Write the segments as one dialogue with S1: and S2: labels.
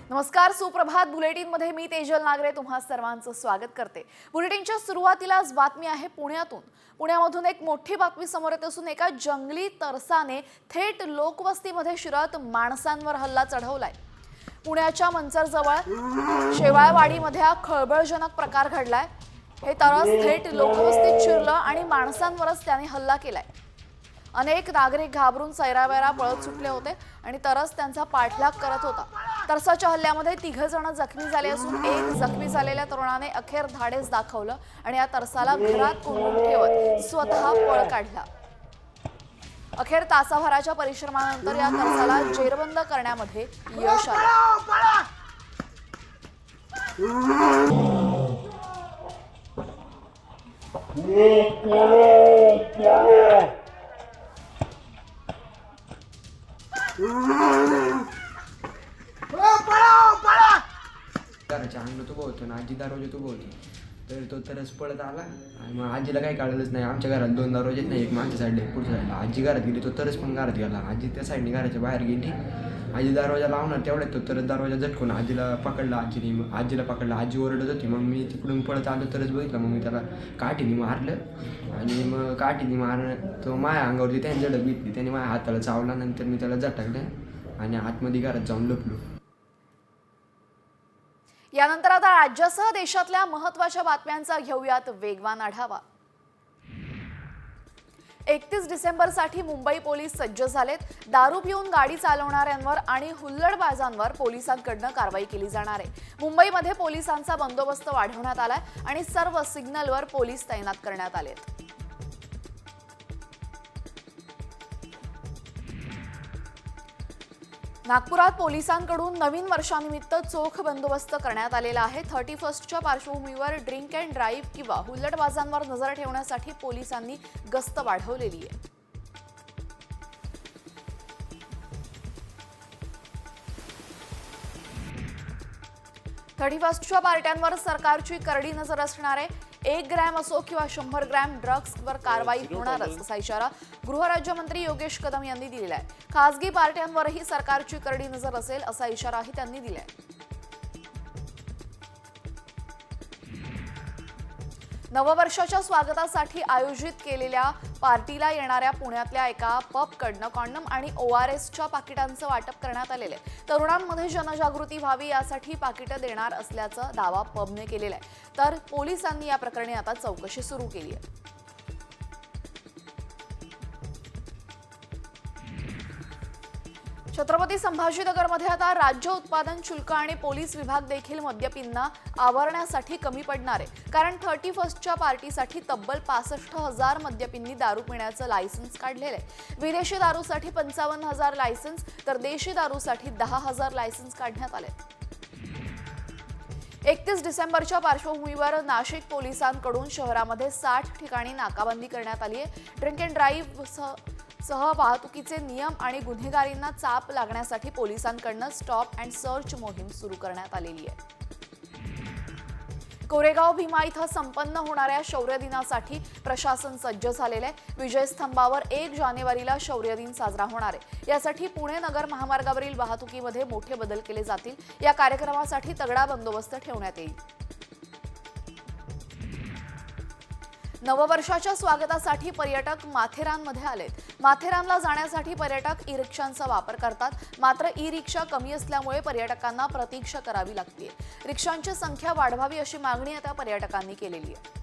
S1: नमस्कार, सुप्रभात बुलेटिन मध्ये मी तेजल नागरे तुम्हा सर्वांचं स्वागत करते। बुलेटिनच्या सुरुवातीलाच बातमी आहे पुण्यातून। पुण्यामधून एक मोठी बातमी समोर येत असून एका जंगली तरसाने थेट लोकवस्तीमध्ये शिरत माणसांवर हल्ला चढवलाय। पुण्याच्या मंचरजवळ शेवाळवाडीमध्ये हा खळबळजनक प्रकार घडलाय। हे तरस थेट लोकवस्तीत शिरलं आणि माणसांवरच त्याने हल्ला केलाय। अनेक नागरिक घाबरून सैरावैरा पळत सुटले होते आणि तरस त्यांचा पाठलाग करत होता। तरसाच्या हल्ल्यामध्ये 3 जण जखमी झाले असून एक जखमी झालेल्या तरुणाने अखेर धाडस दाखवलं आणि या तरसाला घरात कोंडून ठेवत स्वतः पळ काढला। अखेर तासाभराच्या परिश्रमानंतर या तरसाला जेरबंद करण्यामध्ये यश आलं।
S2: घराच्या अंगणात उभं होतं ना, आजी दरवाजात उभं होती, तर तो तरच पळत आला आणि मग आजीला काही कळलंच नाही। आमच्या घरात 2 दरवाजे नाही, एक मागच्या साईडला एक पुढच्या साईडला। आजी घरात गेली, तो तरच पण घरात गेला। आजी त्या साईडने घराच्या बाहेर गेली, आजी दरवाजा लावणार तेवढ्यात तो तरच दरवाजा झटकून आजीला पकडला। आजीला पकडला, आजी ओरडत होती। मग मी तिकडून पळत आलो, तरच बघितलं। मग मी त्याला काठीने मारलं आणि मग काठीने मारलं तो माझ्या अंगावरती त्याने झडप घेतली। त्याने माझ्या हाताला चावला, नंतर मी त्याला झटकलं आणि आतमध्ये घरात जाऊन लपलो।
S1: यानंतर आता राज्यासह देशातल्या महत्त्वाच्या बातम्यांचा घेऊयात वेगवान आढावा। 31 डिसेंबरसाठी मुंबई पोलीस सज्ज झालेत। दारू पिऊन गाडी चालवणाऱ्यांवर आणि हुल्लडबाजांवर पोलिसांकडून कारवाई केली जाणार आहे। मुंबईमध्ये पोलिसांचा बंदोबस्त वाढवण्यात आलाय आणि सर्व सिग्नलवर पोलीस तैनात करण्यात आलेत। नागपुरात पोलिसांकडून नवीन वर्षानिमित्त चोख बंदोबस्त करण्यात आलेला आहे। 31च्या पार्श्वभूमीवर ड्रिंक अँड ड्राईव्ह किंवा हुल्लडबाजांवर नजर ठेवण्यासाठी पोलिसांनी गस्त वाढवलेली आहे। 31च्या पार्ट्यांवर सरकारची करडी नजर असणार आहे। 1 ग्रॅम असो किंवा 100 ग्रॅम ड्रग्सवर कारवाई होणारच असा इशारा गृहराज्यमंत्री योगेश कदम यांनी दिलेला आहे। खासगी पार्ट्यांवरही सरकारची करडी नजर असेल असा इशाराही त्यांनी दिलाय। नववर्षाच्या स्वागतासाठी आयोजित केलेल्या पार्टीला येणाऱ्या पुण्यातल्या एका पबकडनं कॉन्डम आणि ORSच्या पाकिटांचं वाटप करण्यात आलेलं आहे। तरुणांमध्ये जनजागृती व्हावी यासाठी पाकिटं देणार असल्याचा दावा पबने केलेला आहे। तर पोलिसांनी या प्रकरणी आता चौकशी सुरू केली आहे। छत्रपती संभाजीनगरमध्ये आता राज्य उत्पादन शुल्क आणि पोलीस विभाग देखील मद्यपींना आवरण्यासाठी कमी पडणार आहे। कारण 31च्या पार्टीसाठी तब्बल 65,000 मद्यपींनी दारू पिण्याचं लायसन्स काढलेलं आहे। विदेशी दारूसाठी 55,000 लायसन्स तर देशी दारूसाठी 10,000 लायसन्स काढण्यात आले। 31 डिसेंबरच्या पार्श्वभूमीवर नाशिक पोलिसांकडून शहरामध्ये 60 ठिकाणी नाकाबंदी करण्यात आली आहे। ड्रिंक अँड ड्राईव्ह सह वाहतुकीचे नियम आणि गुन्हेगारींना चाप लागण्यासाठी पोलिसांकडून स्टॉप अँड सर्च मोहीम सुरू करण्यात आलेली आहे। कोरेगाव भीमा इथं संपन्न होणाऱ्या शौर्य दिनासाठी प्रशासन सज्ज झालेले आहे। विजयस्तंभावर 1 जानेवारीला शौर्य दिन साजरा होणार आहे। यासाठी पुणे नगर महामार्गावरील वाहतुकीमध्ये मोठे बदल केले जातील। या कार्यक्रमासाठी तगडा बंदोबस्त ठेवण्यात येईल। नववर्षाच्या स्वागतासाठी पर्यटक माथेरानमध्ये आलेत। माथेरानला जाण्यासाठी पर्यटक ई-रिक्षांचा वापर करतात, मात्र ई-रिक्षा कमी असल्यामुळे पर्यटकांना प्रतीक्षा करावी लागते। रिक्षांची संख्या वाढवावी अशी मागणी आता पर्यटकांनी केलेली आहे।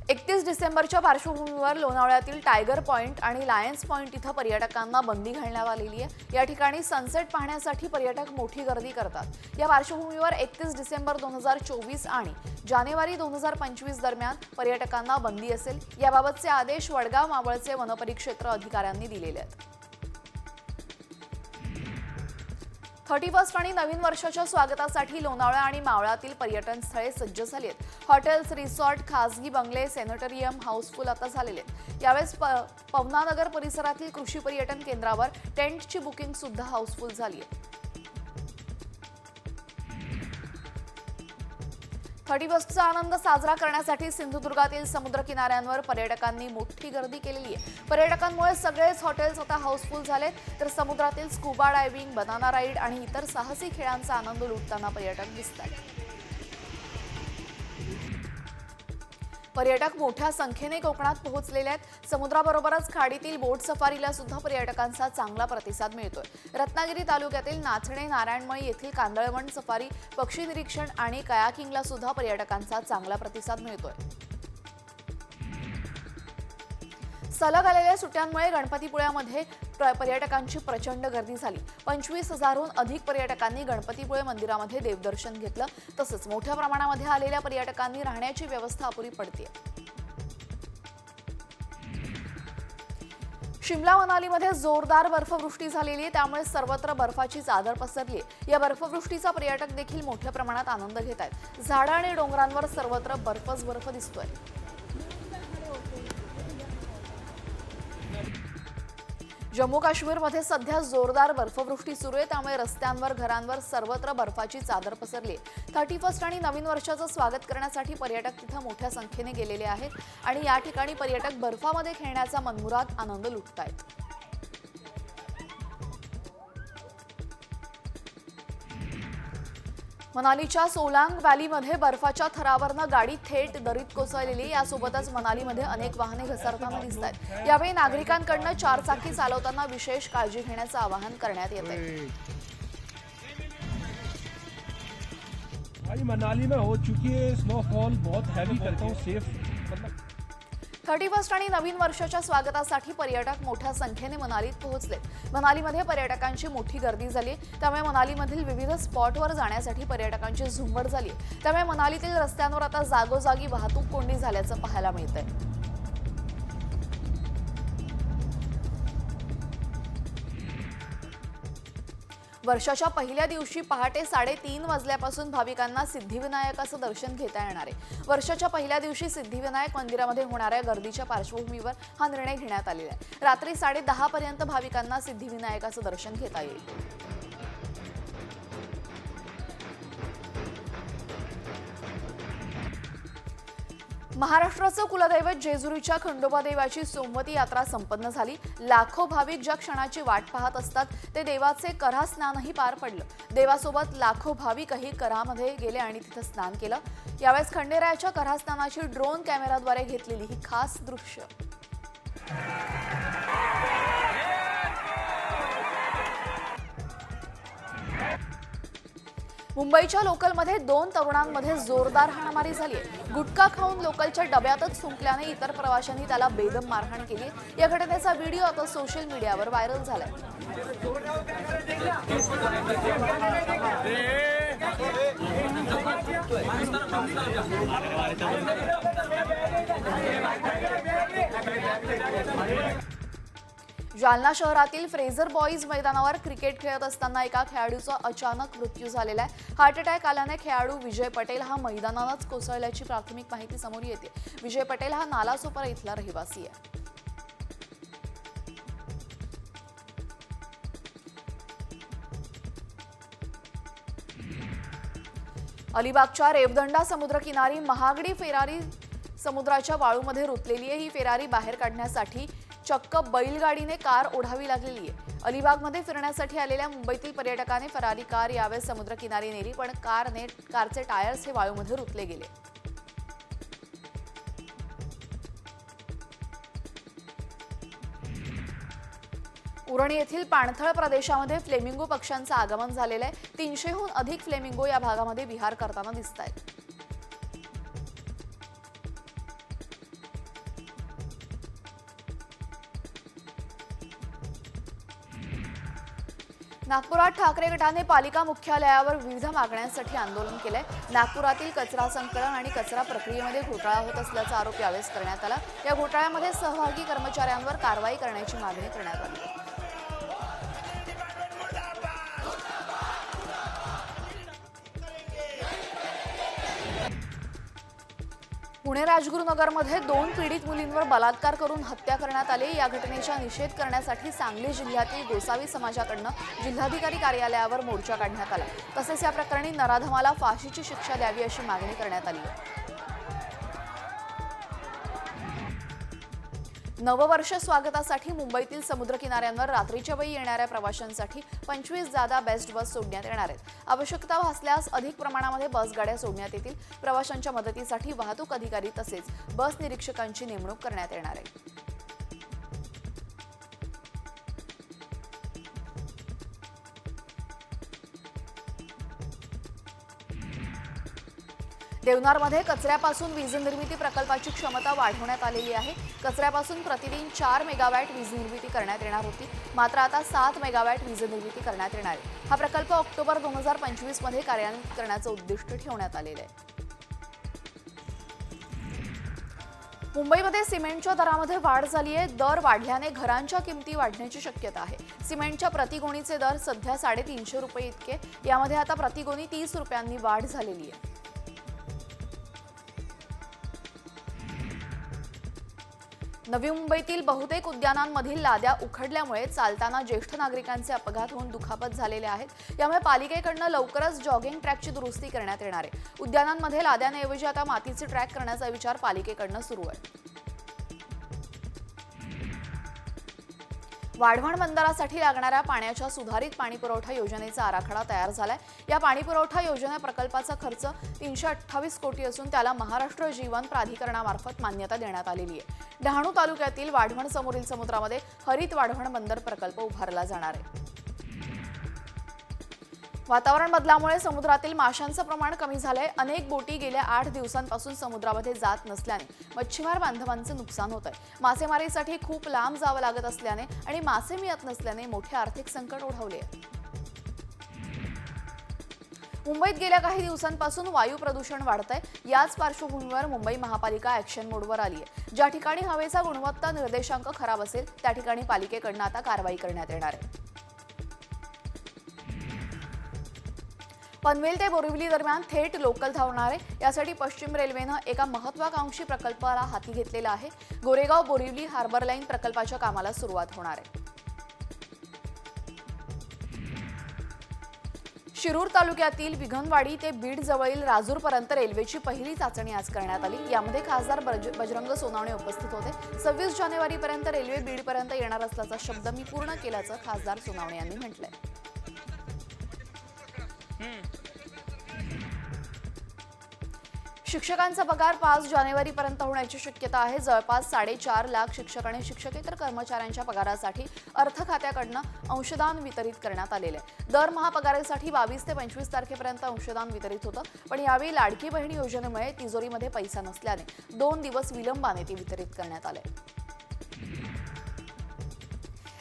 S1: 31 डिसेंबरच्या पार्श्वभूमीवर लोणावळ्यातील टायगर पॉइंट आणि लायन्स पॉइंट इथं पर्यटकांना बंदी घालण्यात आलेली आहे। या ठिकाणी सनसेट पाहण्यासाठी पर्यटक मोठी गर्दी करतात। या पार्श्वभूमीवर 31 डिसेंबर 2024 आणि जानेवारी 2025 दरम्यान पर्यटकांना बंदी असेल। याबाबतचे आदेश वडगाव मावळचे वनपरिक्षेत्र अधिकाऱ्यांनी दिलेले आहेत। 31 आणि नवीन वर्षाच्या स्वागतासाठी लोणावळा आणि मावळातील पर्यटन स्थळे सज्ज झाली आहेत। हॉटेल्स, रिसॉर्ट, खासगी बंगले, सॅनिटोरियम हाऊसफुल आता झालेले आहेत। यावेळेस पवनानगर परिसरातील कृषी पर्यटन केंद्रावर टेंटची बुकिंग सुद्धा हाऊसफुल झाली आहे। 31चा आनंद साजरा करण्यासाठी सिंधुदुर्गातील समुद्र किनाऱ्यांवर पर्यटकांनी मोठी गर्दी केलेली आहे. पर्यटकांमुळे सगळेच हॉटेल्स आता हाऊसफुल झालेत, तर समुद्रातील स्कुबा डायव्हिंग, बनाना राईड आणि इतर साहसी खेळांचा आनंद लुटताना पर्यटक दिसतात. पर्यटक मोठ्या संख्येने कोकणात पोहोचलेले आहेत. समुद्राबरोबरच खाडीतील बोट सफारीला सुद्धा पर्यटकांचा चांगला प्रतिसाद मिळतोय. रत्नागिरी तालुक्यातील नाचणे, नारायणमळी येथील कांदळवन सफारी, पक्षी निरीक्षण आणि कयाकिंगला सुद्धा पर्यटकांचा चांगला प्रतिसाद मिळतोय. सलग आलेल्या सुट्ट्यांमुळे गणपतीपुळ्यामध्ये पर्यटकांची प्रचंड गर्दी झाली. 25,000हून अधिक पर्यटकांनी गणपतीपुळे मंदिरामध्ये देवदर्शन घेतलं. तसंच मोठ्या प्रमाणामध्ये आलेल्या पर्यटकांनी राहण्याची व्यवस्था अपुरी पडते. शिमला मनालीमध्ये जोरदार बर्फवृष्टी झालेली आहे, त्यामुळे सर्वत्र बर्फाची चादर पसरली आहे. या बर्फवृष्टीचा पर्यटक देखील मोठ्या प्रमाणात आनंद घेत आहेत. झाडं आणि डोंगरांवर सर्वत्र बर्फच बर्फ दिसतोय. जम्मू काश्मीरमध्ये सध्या जोरदार बर्फवृष्टी सुरू आहे, त्यामुळे रस्त्यांवर, घरांवर सर्वत्र बर्फाची चादर पसरली आहे. 31 आणि नवीन वर्षाचं स्वागत करण्यासाठी पर्यटक तिथं मोठ्या संख्येने गेलेले आहेत आणि या ठिकाणी पर्यटक बर्फामध्ये खेळण्याचा मनमुराद आनंद लुटतायत. मनालीच्या सोलांग व्हॅलीमध्ये बर्फाच्या थरावरनं गाडी थेट दरीत कोसळलेली. यासोबतच मनालीमध्ये अनेक वाहने घसरताना दिसत आहेत. यावेळी नागरिकांकडून चारचाकी चालवताना विशेष काळजी घेण्याचं आवाहन करण्यात येत आहे.
S3: मनाली में हो चुकी है स्नोफॉल, बहुत हैवी करता हूँ सेफ.
S1: 31 आणि नवीन वर्षाच्या स्वागतासाठी पर्यटक मोठ्या संख्येने मनालीत पोहोचले. मनालीमध्ये पर्यटकांची मोठी गर्दी झाली, त्यामुळे मनालीमधील विविध स्पॉटवर जाण्यासाठी पर्यटकांची झुंबड झाली. त्यामुळे मनालीतील रस्त्यांवर आता जागोजागी वाहतूक कोंडी झाल्याचं पाहायला मिळतंय. वर्षाच्या पहिल्या दिवशी पहाटे 3:30 वाजल्यापासून भाविकांना सिद्धिविनायकाचं दर्शन घेता येणार आहे. वर्षाच्या पहिल्या दिवशी सिद्धिविनायक मंदिरामध्ये होणाऱ्या गर्दीच्या पार्श्वभूमीवर हा निर्णय घेण्यात आलेला आहे. रात्री 10:30 पर्यंत भाविकांना सिद्धिविनायकाचं दर्शन घेता येईल. महाराष्ट्राचं कुलदैवत जेजुरीच्या खंडोबा देवाची सोमवती यात्रा संपन्न झाली. लाखो भाविक ज्या क्षणाची वाट पाहत असतात ते देवाचे कऱ्हा स्नानही पार पडलं. देवासोबत लाखो भाविकही कऱ्हामध्ये गेले आणि तिथं स्नान केलं. यावेळेस खंडेरायाच्या कऱ्हा स्नानाची ड्रोन कॅमेराद्वारे घेतलेली ही खास दृश्य. मुंबईच्या लोकलमध्ये 2 तरुणांमध्ये जोरदार हाणामारी झाली आहे. गुटखा खाऊन लोकलच्या डब्यातच थुंकल्याने इतर प्रवाशांनी त्याला बेदम मारहाण केली. या घटनेचा व्हिडिओ आता सोशल मीडियावर व्हायरल झालाय. जालना शहरातील फ्रेझर बॉईज मैदानावर क्रिकेट खेळत असताना एका खेळाडूचा अचानक मृत्यू झालेला आहे. हार्ट अटॅक आल्याने खेळाडू विजय पटेल हा मैदानातच कोसळल्याची प्राथमिक माहिती समोर येते. विजय पटेल हा नालासोपारा इथला रहिवासी आहे. अलिबागच्या रेवदंडा समुद्रकिनारी महागडी फेरारी समुद्राच्या वाळूमध्ये रुतलेली आहे. ही फेरारी बाहेर काढण्यासाठी चक्क बैलगाडीने कार ओढावी लागलेली आहे. अलिबागमध्ये फिरण्यासाठी आलेल्या मुंबईतील पर्यटकाने फरारी कार यावेळेस समुद्रकिनारी नेली, पण कारचे टायर्स हे वाळूमध्ये रुतले गेले. उरण येथील पाणथळ प्रदेशामध्ये फ्लेमिंगो पक्ष्यांचं आगमन झालेलं आहे. 300हून अधिक फ्लेमिंगो या भागामध्ये विहार करताना दिसत आहेत. नागपुरात ठाकरे गटाने पालिका मुख्यालयावर विविध मागण्यांसाठी आंदोलन केलंय. नागपुरातील कचरा संकलन आणि कचरा प्रक्रियेमध्ये घोटाळा होत असल्याचा आरोप यावेळेस करण्यात आला. या घोटाळ्यामध्ये सहभागी कर्मचाऱ्यांवर कारवाई करण्याची मागणी करण्यात आली. पुणे राजगुरुनगरमध्ये 2 पीडित मुलींवर बलात्कार करून हत्या करण्यात आली। या घटनेचा निषेध करण्यासाठी सांगली जिल्ह्यातील गोसावी समाजाकडून जिल्हाधिकारी कार्यालयावर मोर्चा काढण्यात आला। तसेच या प्रकरणी नराधमाला फाशीची शिक्षा द्यावी अशी मागणी करण्यात आली आहे। नववर्ष स्वागतासाठी मुंबईतील समुद्रकिनाऱ्यांवर रात्रीच्या वेळी येणाऱ्या प्रवाशांसाठी 25 जादा बेस्ट बस सोडण्यात येणार आहेत। आवश्यकता भासल्यास अधिक प्रमाणामध्ये बसगाड्या सोडण्यात येतील। प्रवाशांच्या मदतीसाठी वाहतूक अधिकारी तसेच बस निरीक्षकांची नेमणूक करण्यात येणार आहे। देवनारमध्ये कचऱ्यापासून वीज निर्मिती प्रकल्पाची क्षमता वाढवण्यात आलेली आहे। कचऱ्यापासून प्रतिदिन 4 मेगावॅट वीज निर्मिती करण्यात येणार होती, मात्र आता 7 मेगावॅट वीज निर्मिती करण्यात येणार आहे। हा प्रकल्प ऑक्टोबर 2025 मध्ये कार्यान्वित करण्याचं उद्दिष्ट ठेवण्यात आलेलं आहे। मुंबईमध्ये सिमेंटच्या दरामध्ये वाढ झाली आहे। दर वाढल्याने घरांच्या किमती वाढण्याची शक्यता आहे। सिमेंटच्या प्रतिगोणीचे दर सध्या 350 रुपये इतके, यामध्ये आता प्रतिगोणी 30 रुपयांनी वाढ झालेली आहे। नवी मुंबईतील बहुतेक उद्यानांमधील लाद्या उखडल्यामुळे चालताना ज्येष्ठ नागरिकांचे अपघात होऊन दुखापत झालेले आहेत। यामुळे पालिकेकडून लवकरच जॉगिंग ट्रॅकची दुरुस्ती करण्यात येणार आहे। उद्यानांमध्ये लाद्यांऐवजी आता मातीचे ट्रॅक करण्याचा विचार पालिकेकडून सुरू आहे। वाढवण बंदरासाठी लागणाऱ्या पाण्याच्या सुधारित पाणीपुरवठा योजनेचा आराखडा तयार झालाय। या पाणीपुरवठा योजना प्रकल्पाचा खर्च 328 कोटी असून त्याला महाराष्ट्र जीवन प्राधिकरणामार्फत मान्यता देण्यात आलेली आहे। डहाणू तालुक्यातील वाढवण समोरील समुद्रामध्ये हरित वाढवण बंदर प्रकल्प उभारला जाणार आहे। वातावरण बदलामुळे समुद्रातील माशांचं प्रमाण कमी झालंय। अनेक बोटी गेल्या 8 दिवसांपासून समुद्रामध्ये जात नसल्याने मच्छीमार बांधवांचं नुकसान होत आहे। मासेमारीसाठी खूप लांब जावं लागत असल्याने आणि मासे मिळत नसल्याने मोठे आर्थिक संकट ओढवले आहे। मुंबईत गेल्या काही दिवसांपासून वायू प्रदूषण वाढतंय। याच पार्श्वभूमीवर मुंबई महापालिका ॲक्शन मोडवर आली आहे। ज्या ठिकाणी हवेचा गुणवत्ता निर्देशांक खराब असेल त्या ठिकाणी पालिकेकडून आता कारवाई करण्यात येणार आहे। पनवेल ते बोरिवली दरम्यान थेट लोकल धावणार आहे। यासाठी पश्चिम रेल्वेनं एका महत्त्वाकांक्षी प्रकल्पाला हाती घेतलेला आहे। गोरेगाव बोरिवली हार्बर लाईन प्रकल्पाच्या कामाला सुरुवात होणार आहे। शिरूर तालुक्यातील विघनवाडी ते बीड जवळील राजूरपर्यंत रेल्वेची पहिली चाचणी आज करण्यात आली। यामध्ये खासदार बजरंग सोनवणे उपस्थित होते। 26 जानेवारीपर्यंत रेल्वे बीडपर्यंत येणार असल्याचा शब्द मी पूर्ण केल्याचं खासदार सोनवणे यांनी म्हटलंय। शिक्षकांचा पगार 5 जानेवारीपर्यंत होण्याची शक्यता आहे। जवळपास 4.5 लाख शिक्षक आणि शिक्षकेतर कर्मचाऱ्यांच्या पगारासाठी अर्थ खात्याकडून अंशदान वितरित करण्यात आलेले आहे। दरमहा पगारासाठी 22 ते 25 तारखेपर्यंत अंशदान वितरित होतं, पण यावेळी लाडकी बहीण योजनेमुळे तिजोरीमध्ये पैसा नसल्याने 2 दिवस विलंबाने ते वितरित करण्यात आले।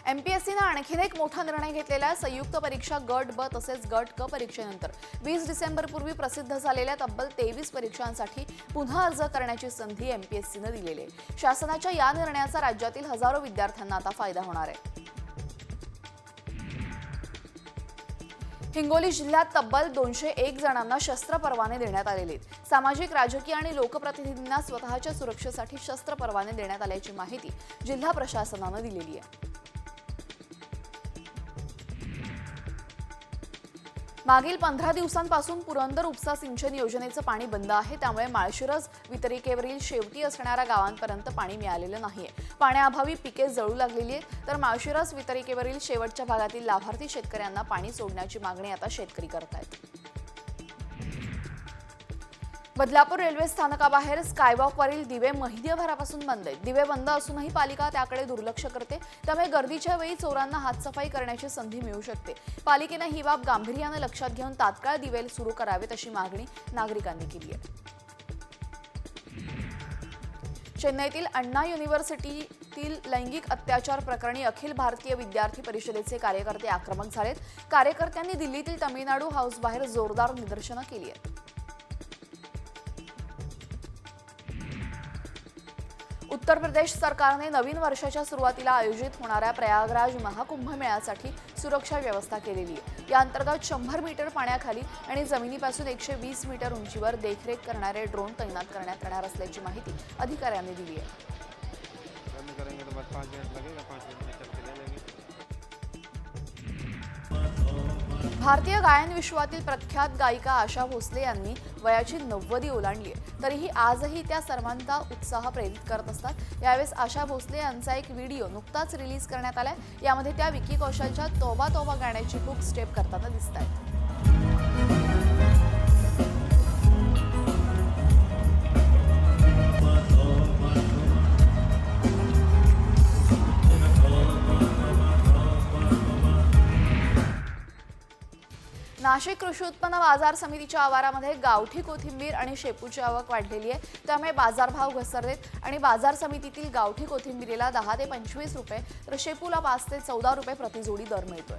S1: एमपीएससीनं आणखीन एक मोठा निर्णय घेतलेला आहे। संयुक्त परीक्षा गट ब तसेच गट क परीक्षेनंतर 20 डिसेंबरपूर्वी प्रसिद्ध झालेल्या तब्बल 23 परीक्षांसाठी पुन्हा अर्ज करण्याची संधी एमपीएससीनं दिलेली आहे। शासनाच्या या निर्णयाचा राज्यातील हजारो विद्यार्थ्यांना आता फायदा होणार आहे। हिंगोली जिल्ह्यात तब्बल 201 जणांना शस्त्र परवाने देण्यात आलेले आहेत। सामाजिक, राजकीय आणि लोकप्रतिनिधींना स्वतःच्या सुरक्षेसाठी शस्त्र परवाने देण्यात आल्याची माहिती जिल्हा प्रशासनानं दिलेली आहे। मागील 15 दिवसांपासून पुरंदर उपसा सिंचन योजनेचं पाणी बंद आहे। त्यामुळे माळशिरस वितरिकेवरील शेवटी असणाऱ्या गावांपर्यंत पाणी मिळालेलं नाहीये। पाण्याअभावी पिके जळू लागलेली आहेत, तर माळशिरस वितरिकेवरील शेवटच्या भागातील लाभार्थी शेतकऱ्यांना पाणी सोडण्याची मागणी आता शेतकरी करतायत। बदलापूर रेल्वे स्थानकाबाहेर स्कायवॉकवरील दिवे महिन्याभरापासून बंद आहेत। दिवे बंद असूनही पालिका त्याकडे दुर्लक्ष करते, त्यामुळे गर्दीच्या वेळी चोरांना हातसफाई करण्याची संधी मिळू शकते। पालिकेने ही बाब गांभीर्याने लक्षात घेऊन तात्काळ दिवे सुरू करावेत अशी मागणी नागरिकांनी केली आहे। चेन्नईतील अण्णा युनिव्हर्सिटीतील लैंगिक अत्याचार प्रकरणी अखिल भारतीय विद्यार्थी परिषदेचे कार्यकर्ते आक्रमक झालेत। कार्यकर्त्यांनी दिल्लीतील तमिळनाडू हाऊसबाहेर जोरदार निदर्शनं केली आहेत। उत्तर प्रदेश सरकारने नवीन वर्षाच्या सुरुवातीला आयोजित होणाऱ्या प्रयागराज महाकुंभ मेळ्यासाठी सुरक्षा व्यवस्था केलेली आहे. या अंतर्गत 100 मीटर पाण्याखाली आणि जमिनीपासून 120 मीटर उंचीवर देखरेख करणारे ड्रोन तैनात करण्यात येणार असल्याची माहिती अधिकाऱ्यांनी दिली आहे.
S4: करेंगे तो बस 5 मिनट लगेगा, 5 मिनट में चल के ले जाएंगे।
S1: भारतीय गायन विश्वातील प्रख्यात गायिका आशा भोसले यांनी वयाची 90 ओलांडली आहे. तरीही आजही त्या सर्वांचा उत्साह प्रेरित करत असतात. यावेळेस आशा भोसले यांचा एक व्हिडिओ नुकताच रिलीज करण्यात आलाय. यामध्ये त्या विकी कौशलच्या तोबा तोबा गाण्याची हुक स्टेप करताना दिसत आहेत. नाशिक कृषी उत्पन्न बाजार समितीच्या आवारामध्ये गावठी कोथिंबीर आणि शेपूची आवक वाढलेली आहे. त्यामुळे बाजारभाव घसरलेत आणि बाजार समितीतील गावठी कोथिंबीरीला 10 ते 25 रुपये तर शेपूला 5 ते 14 रुपये प्रतिजोडी दर मिळतोय.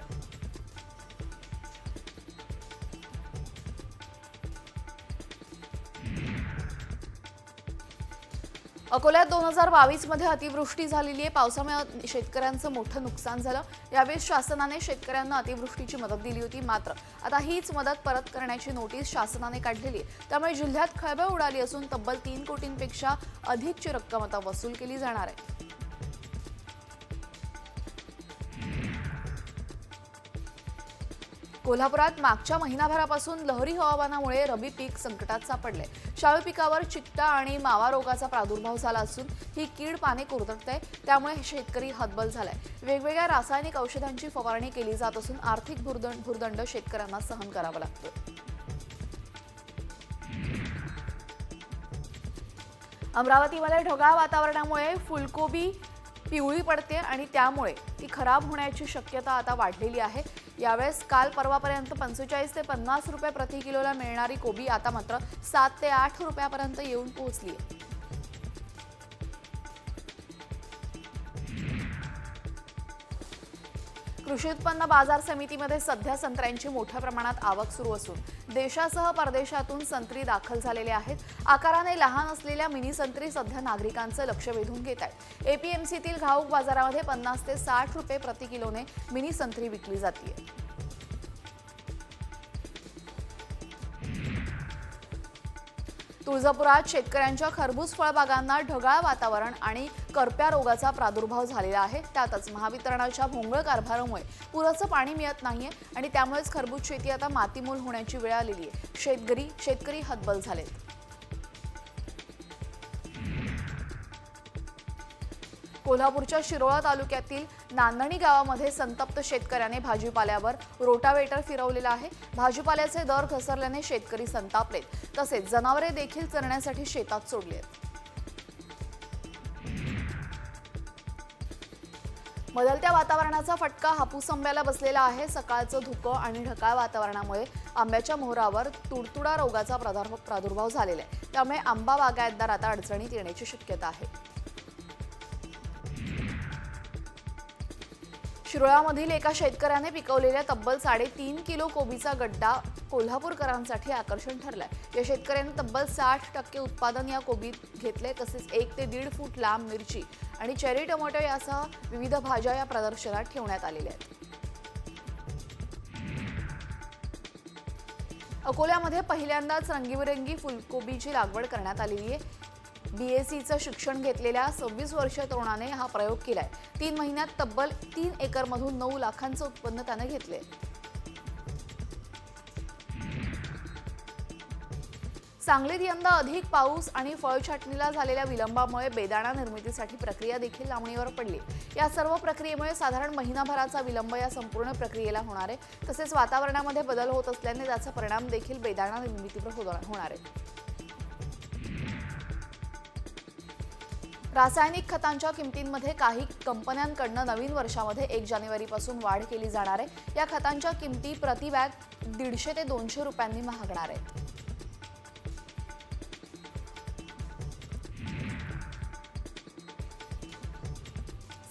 S1: अकोल्यात 2022 मध्ये अतिवृष्टी झालेली आहे. पावसामुळे शेतकऱ्यांचं मोठं नुकसान झालं. यावेळी शासनाने शेतकऱ्यांना अतिवृष्टीची मदत दिली होती. मात्र आता हीच मदत परत करण्याची नोटीस शासनाने काढलेली आहे. त्यामुळे जिल्ह्यात खळबळ उडाली असून तब्बल 3 कोटींपेक्षा अधिकची रक्कम आता वसूल केली जाणार आहे. कोल्हापुरात मागच्या महिनाभरापासून लहरी हवामानामुळे रबी पीक संकटात सापडले. शाळू पिकावर चिकटा आणि मावा रोगाचा प्रादुर्भाव झाला असून ही कीड पाने कुरतडते. त्यामुळे शेतकरी हतबल झालाय. वेगवेगळ्या रासायनिक औषधांची फवारणी केली जात असून आर्थिक भुर्दंड शेतकऱ्यांना सहन करावा लागतो. अमरावतीमध्ये ढगाळ वातावरणामुळे फुलकोबी पिवळी पडते आणि त्यामुळे ती खराब होण्याची शक्यता आता वाढलेली आहे. यावेळेस काल परवापर्यंत 45 ते 50 रुपये प्रति किलोला मिळणारी कोबी आता मात्र 7 ते 8 रुपयापर्यंत येऊन पोहोचली आहे. कृषी उत्पन्न बाजार समितीमध्ये सध्या संत्र्यांची मोठ्या प्रमाणात आवक सुरू असून देशासह परदेशातून संत्री दाखल झालेले आहेत. आकाराने लहान असलेल्या मिनी संत्री सध्या नागरिकांचं लक्ष वेधून घेत आहेत. एपीएमसीतील घाऊक बाजारामध्ये 50 ते 60 रुपये प्रति किलोने मिनी संत्री विकली जाते. तुळजापुरात शेतकऱ्यांच्या खरबूज फळबागांना ढगाळ वातावरण आणि करप्या रोगाचा प्रादुर्भाव झालेला आहे. त्यातच महावितरणाच्या भोंगळ कारभारामुळे पुरेसं पाणी मिळत नाहीये आणि त्यामुळेच खरबूज शेती आता मातीमोल होण्याची वेळ आलेली आहे. शेतकरी हतबल झालेत. कोल्हापूरच्या शिरोळा तालुक्यातील नांदणी गावामध्ये संतप्त शेतकऱ्याने भाजीपाल्यावर रोटावेटर फिरवलेला आहे. भाजीपाल्याचे दर घसरल्याने शेतकरी संतापलेत. तसेच जनावरे देखील चरण्यासाठी शेतात सोडलेत. बदलत्या वातावरणाचा फटका हापूस आंब्याला बसलेला आहे. सकाळचं धुकं आणि ढगाळ वातावरणामुळे आंब्याच्या मोहरावर तुडतुडा रोगाचा प्रादुर्भाव झालेला आहे. त्यामुळे आंबा बागायतदार आता अडचणीत येण्याची शक्यता आहे. शिरोळामधील एका शेतकऱ्याने पिकवलेल्या तब्बल 3.5 किलो कोबीचा गड्डा कोल्हापूरकरांसाठी आकर्षण ठरलाय. या शेतकऱ्याने तब्बल 60% उत्पादन या कोबीत घेतले. तसेच 1 ते 1.5 फूट लांब मिरची आणि चेरी टोमॅटो यासह विविध भाज्या या प्रदर्शनात ठेवण्यात आलेल्या आहेत. अकोल्यामध्ये पहिल्यांदाच रंगीबेरंगी फुलकोबीची लागवड करण्यात आलेली आहे. बीएससीचं शिक्षण घेतलेल्या 26 वर्षीय तरुणाने हा प्रयोग केलाय. 3 महिन्यात तब्बल 3 एकरमधून 9 लाखांचं उत्पन्न त्याने घेतले. सांगलीत यंदा अधिक पाऊस आणि फळ छाटणीला झालेल्या विलंबामुळे बेदाणा निर्मितीसाठी प्रक्रिया देखील लांबणीवर पडली. या सर्व प्रक्रियेमुळे साधारण महिनाभराचा विलंब या संपूर्ण प्रक्रियेला होणार आहे. तसेच वातावरणामध्ये बदल होत असल्याने त्याचा परिणाम देखील बेदाणा निर्मितीवर होणार आहे. रासायनिक खतांच्या किमतींमध्ये काही कंपन्यांकडून नवीन वर्षामध्ये 1 जानेवारीपासून वाढ केली जाणार आहे. या खतांच्या किमती प्रति बॅग 150 ते 200 रुपयांनी महागणार आहेत.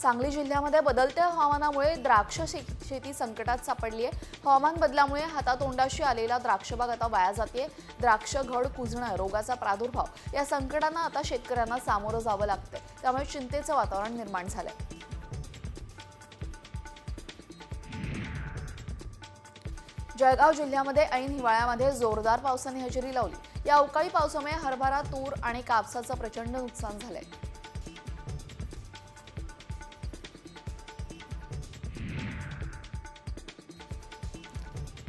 S1: सांगली जिल्ह्यामध्ये बदलत्या हवामानामुळे द्राक्ष शेती संकटात सापडली आहे. हवामान बदलामुळे हातातोंडाशी आलेला द्राक्षबाग आता वाया जाते. द्राक्ष घड कुजणं, रोगाचा प्रादुर्भाव या संकटांना आता शेतकऱ्यांना सामोरं जावं लागतंय. त्यामुळे चिंतेचं वातावरण निर्माण झालंय. जळगाव जिल्ह्यामध्ये ऐन हिवाळ्यामध्ये जोरदार पावसाने हजेरी लावली. या अवकाळी पावसामुळे हरभरा, तूर आणि कापसाचं प्रचंड नुकसान झालंय.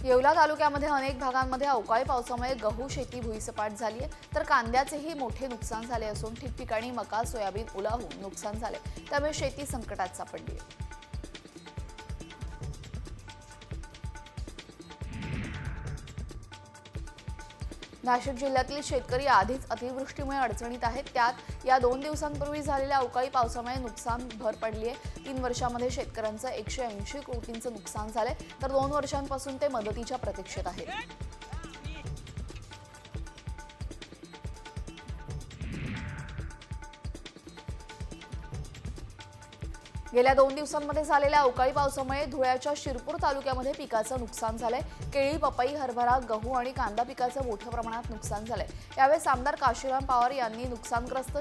S1: येवला तालुक्यामध्ये अनेक भागांमध्ये अवकाळी पावसामुळे गहू शेती भुईसपाट झाली आहे, तर कांद्याचेही मोठे नुकसान झाले असून ठिकठिकाणी मका, सोयाबीन ओलावून नुकसान झाले. त्यामुळे शेती संकटात सापडली आहे. नाशिक जिल्ह्यातील शेतकरी आधीच अतिवृष्टीमुळे अडचणीत आहेत. त्यात या 2 दिवसांपूर्वी झालेल्या अवकाळी पावसामुळे नुकसान भर पडली आहे. 3 वर्षांमध्ये शेतकऱ्यांचं 180 कोटींचं नुकसान झालंय, तर 2 वर्षांपासून ते मदतीच्या प्रतीक्षेत आहेत. गेल्या 2 दिवसांमध्ये झालेल्या अवकाळी पावसामुळे धुळ्याच्या शिरपूर तालुक्यामध्ये पिकाचं नुकसान झालंय. केळी, पपई, हरभरा, गहू आणि कांदा पिकाचं मोठ्या प्रमाणात नुकसान झालंय. यावेळी आमदार काशीराम पवार यांनी नुकसानग्रस्त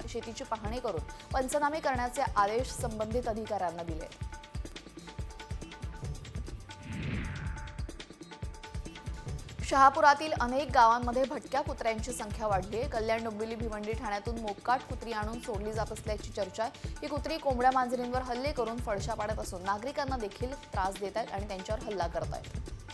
S1: शेतीची पाहणी करून पंचनामे करण्याचे आदेश संबंधित अधिकाऱ्यांना दिले. शहापुरातील अनेक गावांमध्ये भटक्या कुत्र्यांची संख्या वाढली आहे. कल्याण, डोंबिवली, भिवंडी ठाण्यातून मोकाट कुत्री आणून सोडली जात असल्याची चर्चा आहे. ही कुत्री कोंबड्या मांजरींवर हल्ले करून फडशा पाडत असून नागरिकांना देखील त्रास देत आहेत आणि त्यांच्यावर हल्ला करत आहेत.